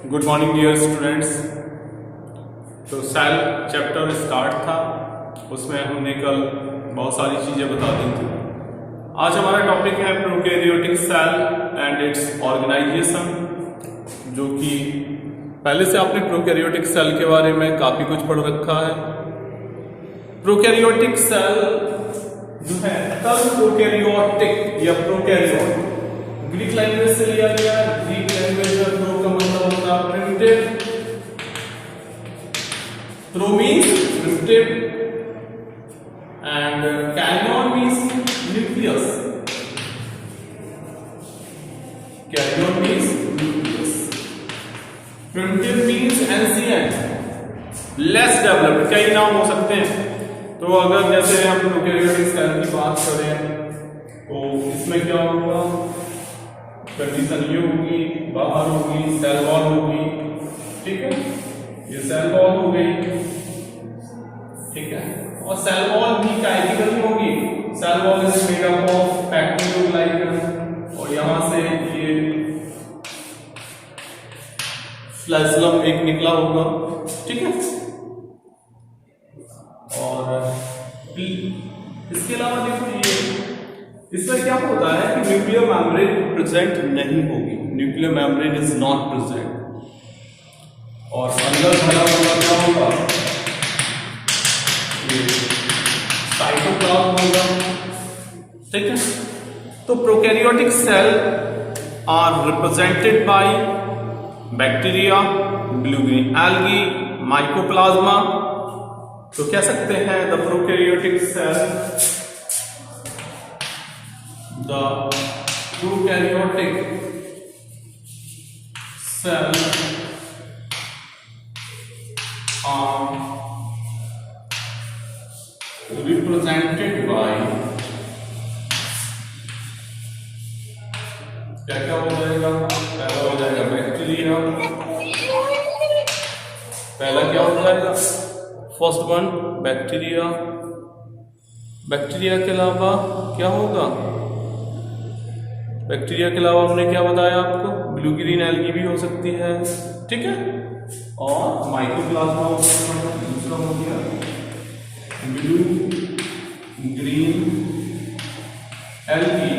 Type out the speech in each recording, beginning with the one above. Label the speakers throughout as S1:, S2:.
S1: Good morning dear students. तो cell chapter start था, उसमें हमने कल बहुत सारी चीज़ें बता दी थी। आज हमारा टॉपिक है prokaryotic cell and its organisation, जो कि पहले से आपने प्रोकैरियोटिक सेल के बारे में काफ़ी कुछ पढ़ रखा है। प्रोकैरियोटिक सेल जो है तब प्रोकैरियोटिक या प्रोकैरियोट ग्रीक लैंग्वेज से लिया गया है। ग्रीक लैंग्वेज में प्रो का मतलब होता है primitive, pro means primitive and karyon means nucleus. Karyon means nucleus, primitive means ancient, less developed. कई नाम हो सकते हैं। तो अगर जैसे हम प्रोकैरियोटिक सेल की बात करें तो इसमें क्या होगा, कंडीशन ये होगी, बाहर होगी, सेल वॉल होगी, ठीक है, ये सेल वॉल हो गई, ठीक है। और सेल वॉल भी काइटिकल होगी। Cell wall is made up of peptidoglycan, और यहां से ये फ्लैजलम एक निकला होगा, ठीक है। और इसके अलावा देखिए इसमें क्या होता है कि न्यूक्लियर मेम्ब्रेन प्रेजेंट नहीं होगी, nuclear membrane is not present, और अंदर भरा हुआ क्या होगा, साइटोप्लाज्म होगा, ठीक है। तो prokaryotic cell are represented by bacteria, blue green algae, mycoplasma. तो कह सकते हैं the prokaryotic cell, the prokaryotic cell are represented by क्या हो जाएगा, पहला हो जाएगा बैक्टीरिया, पहला क्या हो जाएगा, फर्स्ट वन बैक्टीरिया। बैक्टीरिया के अलावा क्या होगा, बैक्टीरिया के अलावा हमने क्या बताया आपको, ब्लू ग्रीन एल्गी भी हो सकती है, ठीक है। और माइकोप्लाज्मा दूसरा हो गया ब्लू ग्रीन एल्गी,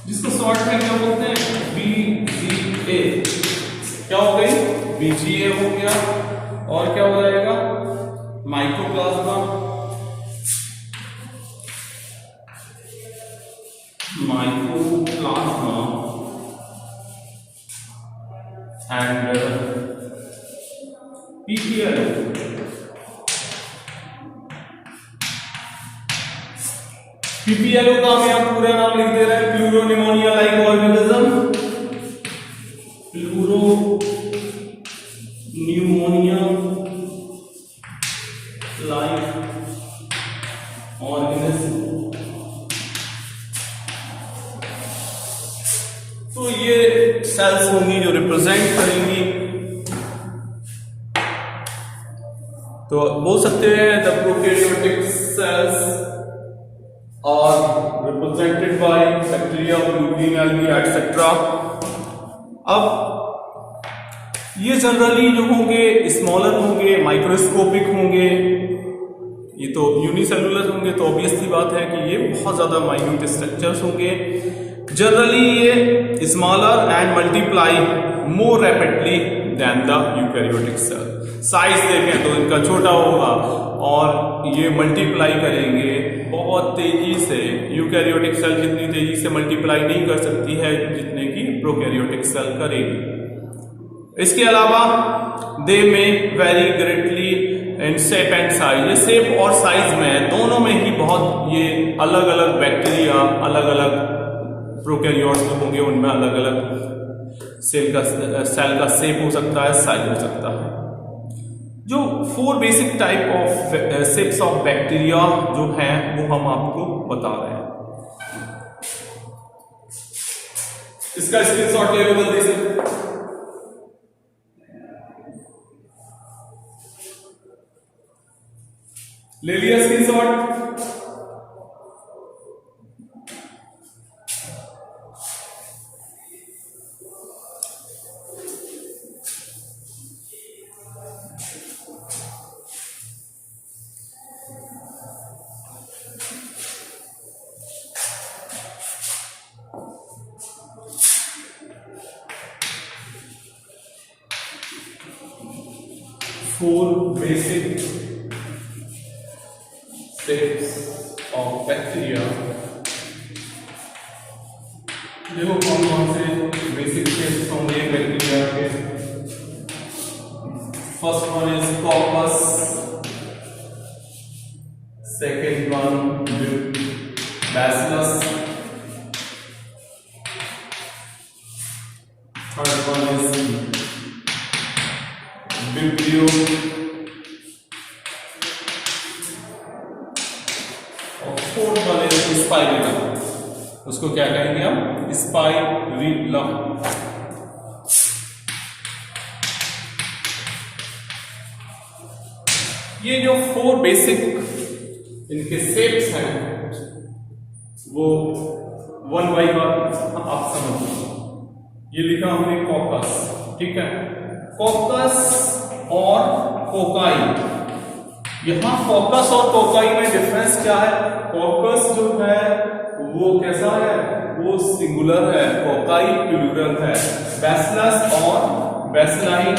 S1: जिसको शॉर्ट में क्या बोलते हैं, BGA। क्या हो गई, BGA हो गया। और क्या हो जाएगा, mycoplasma, mycoplasma and PPL। PPL का हमें आप पूरा नाम लिख दे रहे हैं, pleuropneumonia like organism, pleuropneumonia like organism. तो ये सेल्स होंगी जो रिप्रेजेंट करेंगी। तो बोल सकते हैं the prokaryotic cells are represented by bacteria, blue green algae etcetera. अब ये जनरली जो होंगे स्मॉलर होंगे, माइक्रोस्कोपिक होंगे, ये तो यूनिसेलुलर होंगे, तो ऑब्वियसली बात है कि ये बहुत ज्यादा माइन्यूट स्ट्रक्चर्स होंगे। जनरली ये smaller and multiply more rapidly than the eukaryotic cell. Size देखें तो इनका छोटा होगा और ये मल्टीप्लाई करेंगे बहुत तेजी से। यूकैरियोटिक सेल जितनी तेजी से मल्टीप्लाई नहीं कर सकती है जितने की प्रोकैरियोटिक सेल करेगी। इसके अलावा दे में very greatly in shape and size, ये शेप और साइज में दोनों में ही बहुत ये अलग अलग बैक्टीरिया, अलग अलग प्रोकैरियोट्स जो होंगे उनमें अलग अलग सेल का शेप हो सकता है, साइज हो सकता है। जो 4 basic type of shapes of bacteria जो हैं वो हम आपको बता रहे हैं। इसका स्क्रीनशॉट ले लो जल्दी से। ले लिया screenshot. 4 basic shapes of bacteria। देखो कौन कौन से बेसिक शेप्स होंगे बैक्टीरिया के। First one is caucus, second one bacillus, third one is vibrio, और फोर्थ वन इज स्पाइरुलम। उसको क्या कहेंगे हम? स्पाइरुलम। ये जो 4 बेसिक इनके शेप्स हैं वो 1 बाई 1 आप समझो। ये लिखा हमने कॉकस, ठीक है। कॉकस और कोकाई, यहां कॉकस और कोकाई में डिफरेंस क्या है? कॉकस जो है वो कैसा है? वो सिंगुलर है, कोकाई प्लूरल है। बैसिलस और बैसिलाई,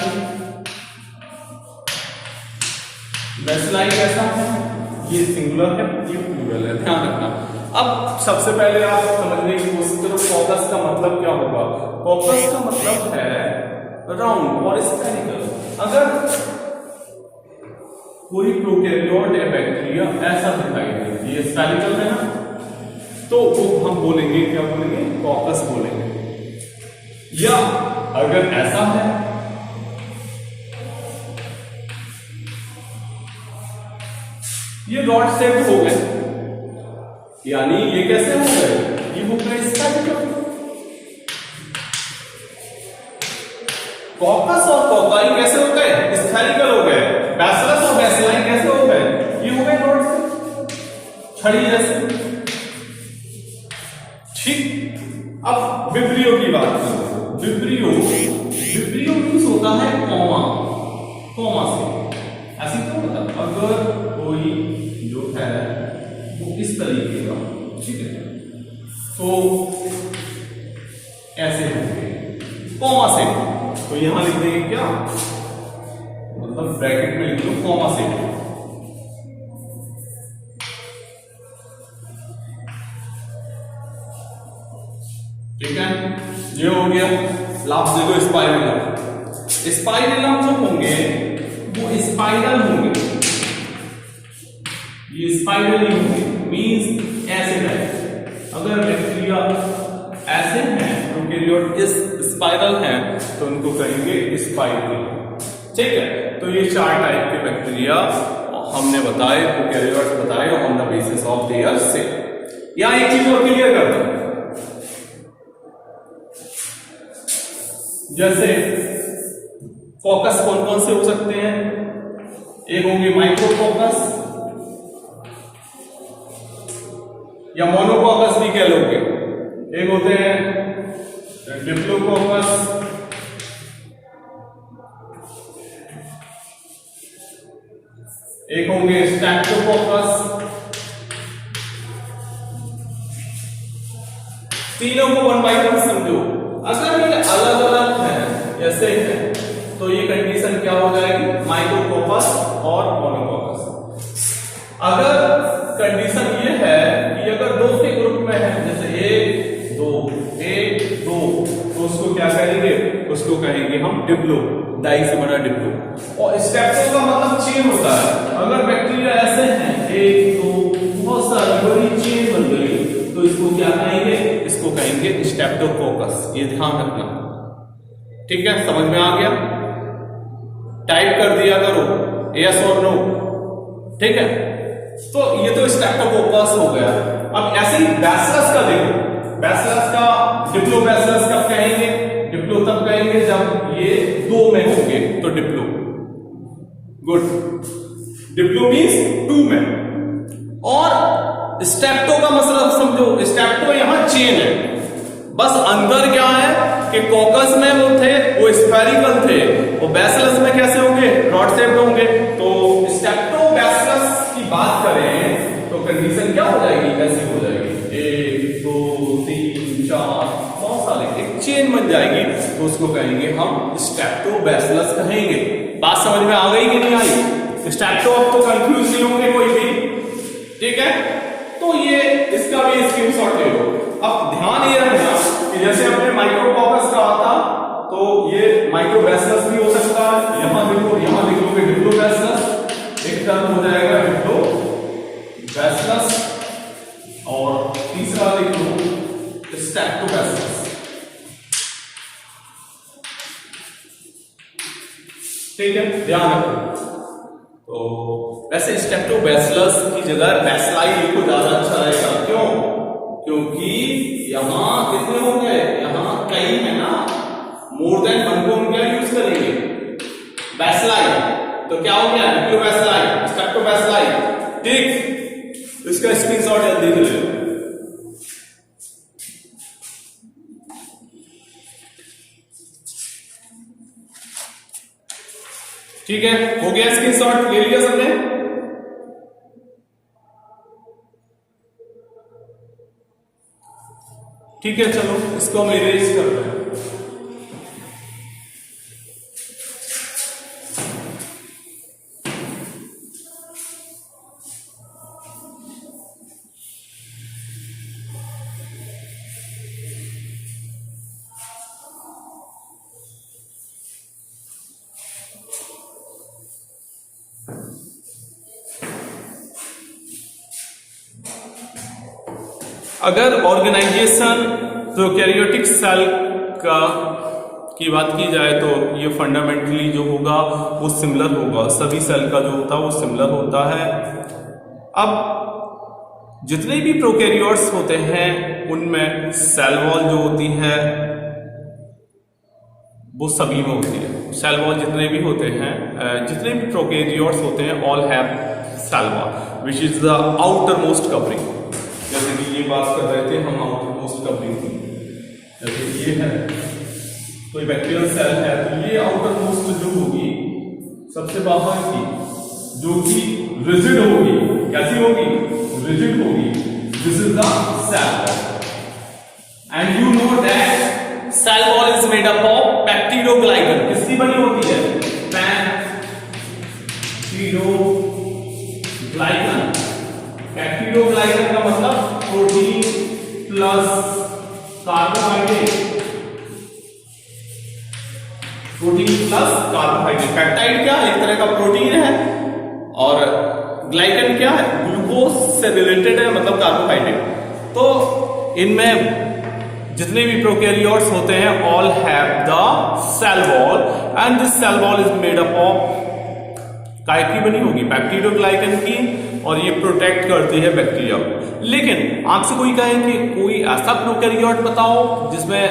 S1: बैसिलाई कैसा है? ये सिंगुलर है, ये प्लूरल है, ध्यान रखना। अब सबसे पहले आप समझने की कोशिश करो कॉकस का मतलब क्या होगा। कॉकस का मतलब है राउंड और स्फेरिकल। अगर कोई प्रोकैरियोट या बैक्टीरिया ऐसा दिखाई दे, ये स्फेरिकल है ना, तो वो हम बोलेंगे, क्या बोलेंगे? कॉकस बोलेंगे। या अगर ऐसा है, ये रॉड शेप हो गए, यानी ये कैसे हो गए? ये हो गए स्फेरिकल। कॉकस और कोकाई कैसे हो गए? स्फेरिकल हो गए। बैसिलस और बैसिलाई कैसे हो गए? ये हो गए रॉड शेप, छड़ी जैसे, ठीक। अब विब्रियो की बात करें। विब्रियो मीन्स होता है कॉमा, कॉमा से। ऐसे क्यों होता है? अगर कोई जो है वो इस तरीके का, ठीक है, तो ऐसे होंगे कॉमा से, तो यहां लिख देंगे क्या? मतलब ब्रैकेट में लिख लो कॉमा से। ठीक है, ये हो गया। लास्ट देखो स्पाइरुलम। स्पाइरुलम जो होंगे वो स्पाइरल होंगे, ये स्पाइरल नहीं होंगे, मींस ऐसे है। अगर बैक्टीरिया ऐसे हैं, प्रोकैरियोट इस स्पाइरल हैं, तो उनको कहेंगे स्पाइरल, ठीक है। तो ये 4 टाइप के बैक्टीरिया हमने बताए, प्रोकैरियोट्स बताए on the basis of their shape. यहां एक चीज और क्लियर कर दो, जैसे कॉकस कौन कौन से हो सकते हैं? एक होंगे माइक्रोकॉकस या मोनोकॉकस भी कह लोगे। एक होते हैं डिप्लोकॉकस, एक होंगे स्ट्रेप्टोकॉकस। तीनों को 1 बाई 1 समझो। अगर ये अलग अलग हैं, ऐसे हैं, तो ये कंडीशन क्या हो जाएगी? माइक्रोकॉकस और मोनोकॉकस। अगर कंडीशन ये है कि अगर 2 के ग्रुप में है, जैसे 1 2 तो उसको क्या कहेंगे? उसको कहेंगे हम डिप्लो, डाई से बना डिप्लो। और स्टेप्टो का मतलब चेन होता है। अगर बैक्टीरिया ऐसे हैं 1 2 बहुत सारी बड़ी चेन बन गई, तो इसको क्या कहेंगे? इसको कहेंगे स्ट्रेप्टोकोकस। ये ध्यान रखना, ठीक है। समझ में आ गया? टाइप कर दिया करो यस और नो, ठीक है। तो ये तो स्ट्रेप्टोकोकस हो गया। अब ऐसे ही बैसिलस का देखो, बैसिलस का डिप्लो बैसिलस कब कहेंगे? डिप्लो तब कहेंगे जब ये 2 में होंगे, तो डिप्लो। गुड, डिप्लो मींस 2 में। और स्टेप्टो का मतलब समझो, स्टेप्टो यहां चेन है, बस अंतर क्या है कि कॉकस में वो थे, वो स्फेरिकल थे, और बैसिलस में कैसे होंगे? रॉड शेप्ड होंगे। तो स्टेप्टो बैसिलस की बात करें तो कंडीशन क्या हो जाएगी? ऐसी हो जाएगी 1 2 3 4 बहुत सारे, एक चेन बन जाएगी, तो उसको कहेंगे हम स्ट्रेप्टोबैसिलस कहेंगे। बात समझ में आ गई कि नहीं आई? स्ट्रेप्टो अब तो कंफ्यूज नहीं होंगे कोई भी, ठीक है? तो ये इसका भी स्क्रीनशॉट ले लो। अब ध्यान ये रखना कि जैसे हमने माइक्रोकॉकस कहा था, तो ये माइक्रोबैसिलस भी हो सकता है। यहां देखो, यहां लिख लोगे डिप्लोबैसिलस, एक टर्म हो जाएगा डिप्लोबैसिलस, और तीसरा लिख लो स्ट्रेप्टोबैसिलस। ठीक है, ध्यान रखो। तो वैसे स्ट्रेप्टोबैसिलस की जगह बैसिलाई लिखो, ज्यादा अच्छा रहेगा। क्यों? क्योंकि यहां कितने होंगे, यहां कई है ना, मोर देन वन को हम क्या यूज करेंगे? बैसिलाई। तो क्या हो गया? डिप्लोबैसिलाई, स्ट्रेप्टोबैसिलाई। ठीक, इसका स्क्रीनशॉट जल्दी से ले लो। ठीक है, हो गया स्क्रीनशॉट, ले लिया सबने? ठीक है, चलो इसको हम इरेज करते हैं। अगर ऑर्गेनाइजेशन प्रोकैरियोटिक सेल की बात की जाए तो ये फंडामेंटली जो होगा वो सिमिलर होगा, सभी सेल का जो होता है वो सिमिलर होता है। अब जितने भी प्रोकैरियोट्स होते हैं उनमें सेल वॉल जो होती है वो सभी में होती है। सेल वॉल जितने भी होते हैं, जितने भी प्रोकैरियोट्स होते हैं, all have cell wall which is the outermost covering. जैसे कि ये बात कर रहे थे हम आउटर मोस्ट कवरिंग की, जैसे ये है कोई बैक्टीरियल सेल है तो ये आउटर मोस्ट जो होगी सबसे बाहर की, जो कि रिजिड होगी, कैसी होगी? रिजिड होगी। This is the cell wall and you know that cell wall is made up of peptidoglycan. किसकी बनी होती है? बैक्टीरियोग्लाइकन। बैक्टीरियोग्लाइकन का मतलब protein plus carbohydrate, protein plus carbohydrate. Peptide क्या? एक तरह का प्रोटीन है, और ग्लाइकन क्या है? ग्लूकोज से रिलेटेड है, मतलब कार्बोहाइड्रेट। तो इनमें जितने भी प्रोकैरियोट्स होते हैं all have the cell wall and this cell wall is made up of काय की बनी होगी? बैक्टीरियोग्लाइकन की, और ये प्रोटेक्ट करती है बैक्टीरिया को। लेकिन आपसे कोई कहे कि कोई ऐसा प्रोकैरियोट बताओ जिसमें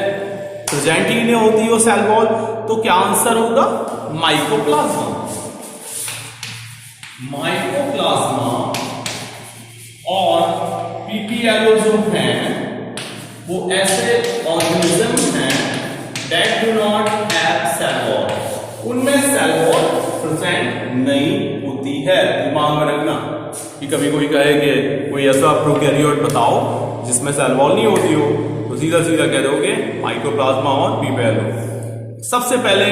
S1: प्रेजेंट ही नहीं होती वो सेल वॉल, तो क्या आंसर होगा? माइकोप्लाज्मा। माइकोप्लाज्मा और पीपीएलओ जो हैं वो ऐसे ऑर्गेनिज्म हैं that do not have cell wall. उनमें सेल वॉल प्रेजेंट नहीं होती है। दिमाग में रखना कि कभी कोई कहे कि कोई ऐसा प्रोकैरियोट बताओ जिसमें सेल वॉल नहीं होती हो, तो सीधा सीधा कह दोगे माइकोप्लाज्मा और पीपीएलओ। सबसे पहले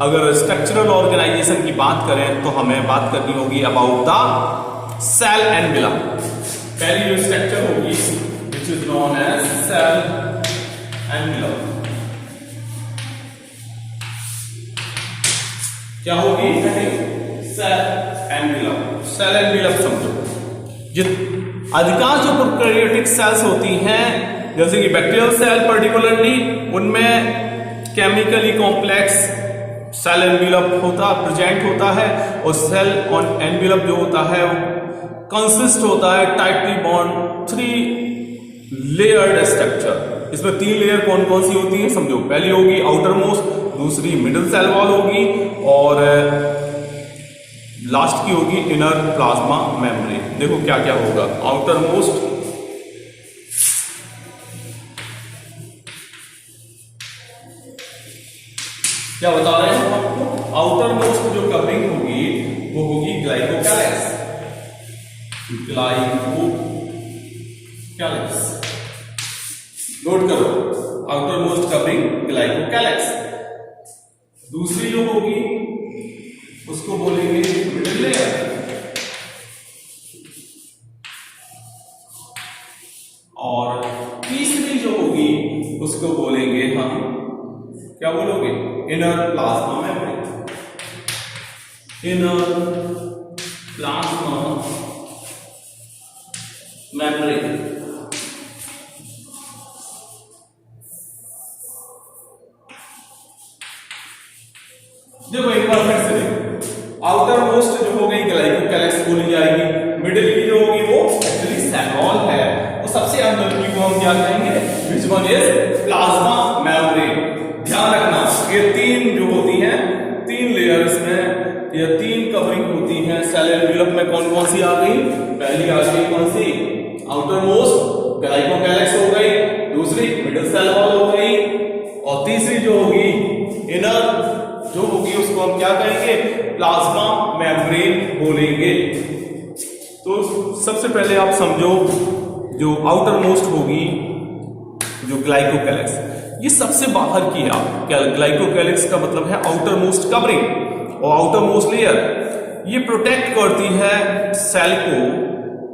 S1: अगर स्ट्रक्चरल ऑर्गेनाइजेशन की बात करें तो हमें बात करनी होगी अबाउट द सेल एनवेलप। पहली जो स्ट्रक्चर होगी which is known as cell envelope. क्या होगी? Cell envelope. सेल एनवेलप समझो, अधिकांश जो प्रोकैरियोटिक सेल्स होती हैं जैसे कि बैक्टीरियल सेल पर्टिकुलरली, उनमें केमिकली कॉम्प्लेक्स सेल एनवेलप होता प्रेजेंट होता है, और सेल ऑन एनवेलप जो होता है वो कंसिस्ट होता है टाइटली बॉन्ड 3 लेयर्ड स्ट्रक्चर। इसमें 3 लेयर कौन कौन सी होती है समझो। पहली होगी आउटर मोस्ट, दूसरी मिडिल सेल वॉल होगी, और लास्ट की होगी इनर प्लाज्मा मेम्ब्रेन। देखो क्या क्या होगा। आउटर मोस्ट, क्या बता रहे हैं आपको? आउटर मोस्ट जो कवरिंग होगी वो होगी ग्लाइकोकैलिक्स। ग्लाइकोकैलिक्स नोट करो। ग्लाइकोकैलेक्स। दूसरी जो होगी उसको बोलेंगे मिडिल लेयर, और तीसरी जो होगी उसको बोलेंगे हम, क्या बोलोगे, inner plasma membrane. Inner plasma membrane. देखो एक बार फिर से देखो, आउटर मोस्ट जो हो गई ग्लाइकोकैलेक्स बोली जाएगी, मिडिल की जो होगी वो एक्चुअली सेल वॉल है, तो सबसे अंदर की को हम क्या कहेंगे, which one is plasma membrane. ध्यान रखना ये तीन जो होती हैं, तीन लेयर इसमें, ये तीन कवरिंग होती हैं सेल एनवेलप में। कौन कौन सी आ गई, पहली आ गई कौन सी, आउटर मोस्ट ग्लाइकोकैलेक्स हो गई, दूसरी मिडिल सेल वॉल हो गई, और तीसरी जो होगी इनर जो होगी उसको हम क्या कहेंगे, प्लाज्मा मेम्ब्रेन बोलेंगे। तो सबसे पहले आप समझो जो आउटर मोस्ट होगी जो ग्लाइकोकैलेक्स, ये सबसे बाहर की है। क्या ग्लाइकोकैलेक्स का मतलब है आउटर मोस्ट कवरिंग, और आउटर मोस्ट लेयर ये प्रोटेक्ट करती है सेल को,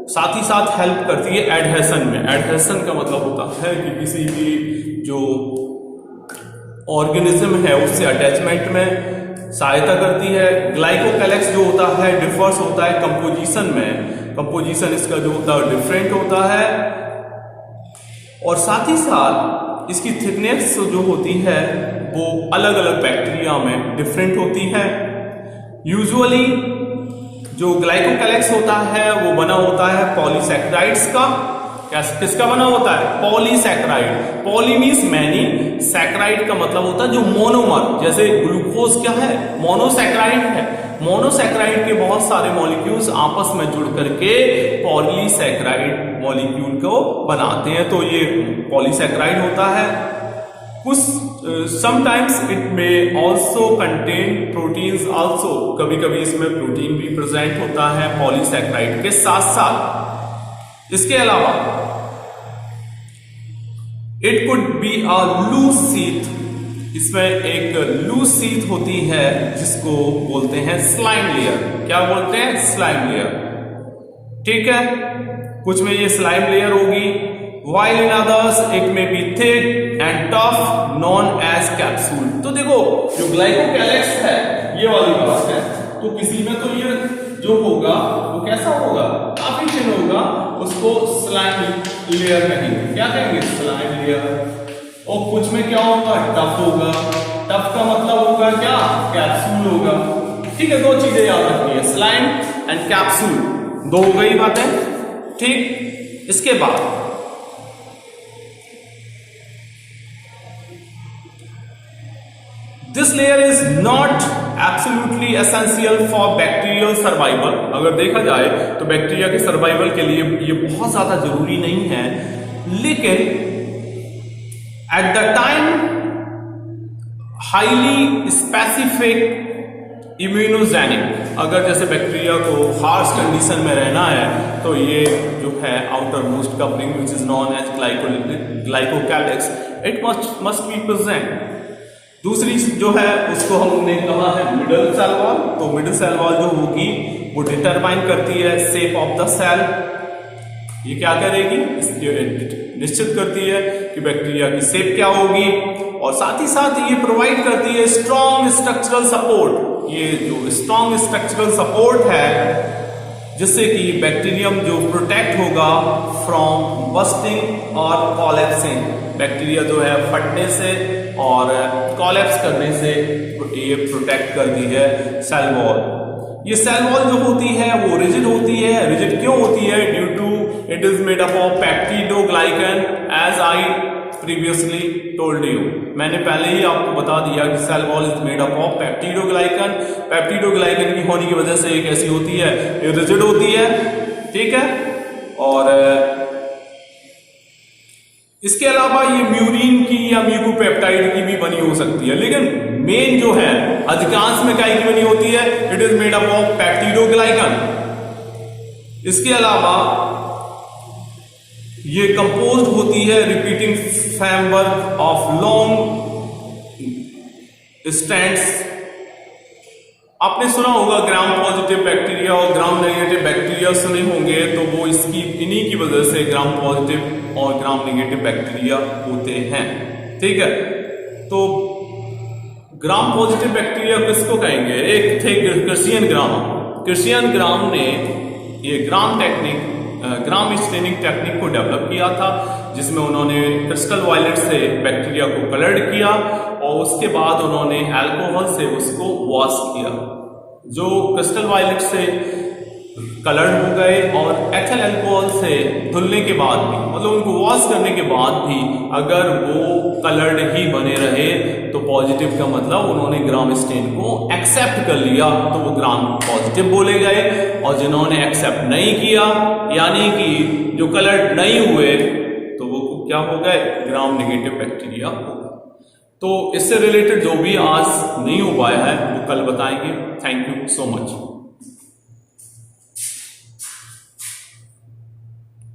S1: साथ ही साथ हेल्प करती है एडहेशन में। एडहेशन का मतलब होता है कि किसी भी जो ऑर्गेनिज्म है उससे अटैचमेंट में सहायता करती है। ग्लाइकोकैलेक्स जो होता है डिफर्स होता है कंपोजिशन में, कंपोजिशन इसका जो होता है डिफरेंट होता है, और साथ ही साथ इसकी थिकनेस जो होती है वो अलग अलग बैक्टीरिया में डिफरेंट होती है। यूजुअली जो ग्लाइकोकैलेक्स होता है वो बना होता है पॉलीसैकेराइड्स का। किसका बना होता है, polysaccharide. Poly means many, saccharide का मतलब होता है जो मोनोमर, जैसे ग्लूकोज क्या है, मोनोसैकेराइड है। मोनोसैकेराइड के बहुत सारे मॉलिक्यूल्स आपस में जुड़ करके पॉलीसैकेराइड मॉलिक्यूल को बनाते हैं, तो ये पॉलीसैकेराइड होता है। कुछ समटाइम्स इट में ऑल्सो कंटेन प्रोटीन्स आल्सो, कभी कभी इसमें प्रोटीन भी प्रेजेंट होता है पॉलीसैकेराइड के साथ साथ। इसके अलावा it could be a loose sheath, इसमें एक लूज शीथ होती है जिसको बोलते हैं स्लाइम लेयर। क्या बोलते हैं, स्लाइम लेयर। ठीक है, कुछ में ये स्लाइम लेयर होगी, while in others it may be thick and tough known as capsule। तो देखो जो ग्लाइकोकैलेक्स है ये वाली बात है, तो किसी में तो ये जो होगा वो कैसा होगा, काफी थिन होगा, उसको स्लाइम लेयर कहेंगे। क्या कहेंगे, स्लाइम लेयर। और कुछ में क्या होगा, टफ होगा। टफ का मतलब होगा क्या, कैप्सूल होगा। ठीक है, दो चीजें याद रखनी है, स्लाइम एंड कैप्सूल, दो हो गई बातें। ठीक, इसके बाद This layer is not absolutely essential for bacterial survival। अगर देखा जाए तो बैक्टीरिया के सर्वाइवल के लिए ये बहुत ज्यादा जरूरी नहीं है, लेकिन at the time highly specific immunogenic, अगर जैसे बैक्टीरिया को हार्श कंडीशन में रहना है तो ये जो है outermost covering which is known as glycocalyx, it must be present. दूसरी जो है उसको हमने कहा है मिडल सेल वॉल। तो मिडल सेल वॉल जो होगी वो डिटरमाइन करती है शेप ऑफ द सेल। ये क्या करेगी, निश्चित करती है कि बैक्टीरिया की शेप क्या होगी, और साथ ही साथ ये प्रोवाइड करती है स्ट्रॉन्ग स्ट्रक्चरल सपोर्ट। ये जो स्ट्रॉन्ग स्ट्रक्चरल सपोर्ट है जिससे कि बैक्टीरियम जो प्रोटेक्ट होगा फ्रॉम बस्टिंग और कॉलेप्सिंग। बैक्टीरिया जो है फटने से और कॉलेप्स करने से ये प्रोटेक्ट करती है सेल वॉल। ये सेल वॉल जो होती है वो रिजिड होती है। रिजिड क्यों होती है, due to it is made up of peptidoglycan, as I previously told you. मैंने पहले ही आपको बता दिया कि cell wall is made up of peptidoglycan. Peptidoglycan की होने की वजह से ये कैसी होती है, ये रिजिड होती है। ठीक है, और इसके अलावा ये म्यूरिन की या म्यूकोपेप्टाइड की भी बनी हो सकती है, लेकिन मेन जो है अधिकांश में काय की बनी होती है, it is made up of peptidoglycan. इसके अलावा ये कंपोज्ड होती है repeating framework of long stands. आपने सुना होगा ग्राम पॉजिटिव बैक्टीरिया और ग्राम नेगेटिव बैक्टीरिया सुने होंगे, तो वो इन्हीं की वजह से ग्राम पॉजिटिव और ग्राम नेगेटिव बैक्टीरिया होते हैं। ठीक है, तो ग्राम पॉजिटिव बैक्टीरिया किसको कहेंगे? एक थे क्रिश्चियन ग्राम। क्रिश्चियन ग्राम ने ये ग्राम स्टेनिंग टेक्निक को डेवलप किया था, जिसमें उन्होंने क्रिस्टल वायलेट से बैक्टीरिया को कलर्ड किया और उसके बाद उन्होंने अल्कोहल से उसको वॉश किया। जो क्रिस्टल वायलेट से कलर्ड हो गए और एथल अल्कोहल से धुलने के बाद भी, मतलब उनको वॉश करने के बाद भी अगर वो कलर्ड ही बने रहे तो पॉजिटिव का मतलब उन्होंने ग्राम स्टेन को एक्सेप्ट कर लिया, तो वो ग्राम पॉजिटिव बोले गए। और जिन्होंने एक्सेप्ट नहीं किया, यानी कि जो कलर्ड नहीं हुए, तो वो क्या हो गए? ग्राम नेगेटिव बैक्टीरिया हो गए। तो इससे रिलेटेड जो भी आज नहीं हो पाया है वो कल बताएंगे। Thank you so much.